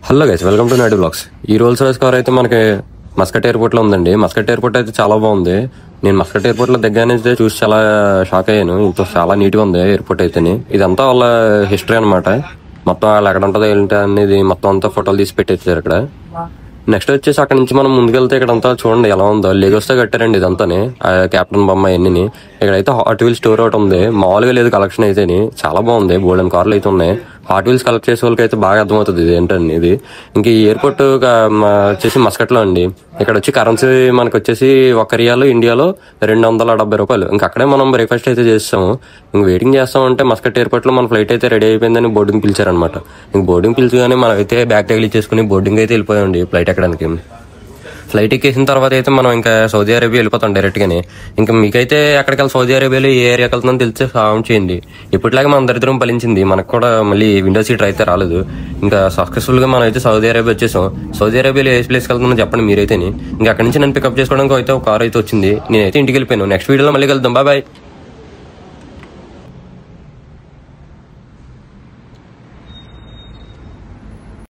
Hello guys, welcome to Naidu blogs. ఈ Rolls Royce car అయితే మనకి మస్కట్ ఎయిర్పోర్ట్ లో ఉందండి. మస్కట్ ఎయిర్పోర్ట్ అయితే చాలా బాగుంది. నేను మస్కట్ ఎయిర్పోర్ట్ లో దగ్గర నుంచి చూసి చాలా షాక్ అయ్యాను. ఇంత చాలా నీట్ గా ఉంది ఎయిర్పోర్ట్ అయితేనే. ఇదంతా వాళ్ళ హిస్టరీ అనమాట. మొత్తం వాళ్ళు ఎక్కడ ఉంటుందో ఏంటి అనేది మొత్తం అంతా ఫోటోలు తీసి పెట్టేసారు ఇక్కడ. నెక్స్ట్ వచ్చేసి అక్కడ నుంచి మనం ముందుకెళ్తే ఇక్కడంతా చూడండి ఎలా ఉందో. లెగోస్ తో కట్టారండి ఇదంతానే, కెప్టెన్ బొమ్మ ఎన్ని. ఇక్కడైతే హాట్ వీల్స్ స్టోర్ ఒకటి ఉంది. మామూలుగా లేదు కలెక్షన్ అయితే. చాలా బాగుంది. బోల్డెన్ కార్లు అయితే ఉన్నాయి. హాట్ వీల్స్ కలెక్ట్ చేసే వాళ్ళకి అయితే బాగా అర్థమవుతుంది ఇది ఏంటండి ఇది. ఇంక ఈ ఎయిర్పోర్ట్ వచ్చేసి మస్కట్ లో అండి. ఇక్కడ వచ్చి కరెన్సీ మనకు వచ్చేసి రియాల్ ఇండియాలో 270 రూపాయలు. ఇంక అక్కడే మనం బ్రేక్ఫాస్ట్ అయితే చేస్తాము. ఇంక వెయిటింగ్ చేస్తామంటే మస్కట్ ఎయిర్పోర్ట్ లో మన ఫ్లైట్ అయితే రెడీ అయిపోయిందని బోర్డింగ్ పిలిచారనమాట. ఇంక బోర్డింగ్ పిలిచిగానే మనం అయితే బ్యాగ్ తగిలిచ్చేసుకుని బోర్డింగ్ అయితే వెళ్ళిపోయామండి ఫ్లైట్ ఎక్కడానికి. ఫ్లైట్ ఎక్కేసిన తర్వాత అయితే మనం ఇంకా సౌదీ అరేబియా వెళ్ళిపోతాం డైరెక్ట్ గానే. ఇంకా మీకైతే ఎక్కడికి వెళ్ళి సౌదీ అరేబియాలో ఏ ఏరియాకి వెళ్తుందని తెలిస్తే సాయం చేయండి. ఇప్పటిలాగే మన దరిద్రం ఫలించింది. మనకు కూడా మళ్ళీ విండో సీట్ అయితే రాలేదు. ఇంకా సక్సెస్ఫుల్ గా మనం అయితే సౌదీ అరేబియా వచ్చేసాం. సౌదీ అరేబియాలో ఏ ప్లేస్కి వెళ్తుందని చెప్పండి మీరైతే. ఇంకా అక్కడి నుంచి నన్ను పికప్ చేసుకోవడానికి అయితే ఒక కార్ అయితే వచ్చింది. నేనైతే ఇంటికి వెళ్ళిపోయాను. నెక్స్ట్ వీడియోలో మళ్ళీ కలుద్దాం. బాయ్.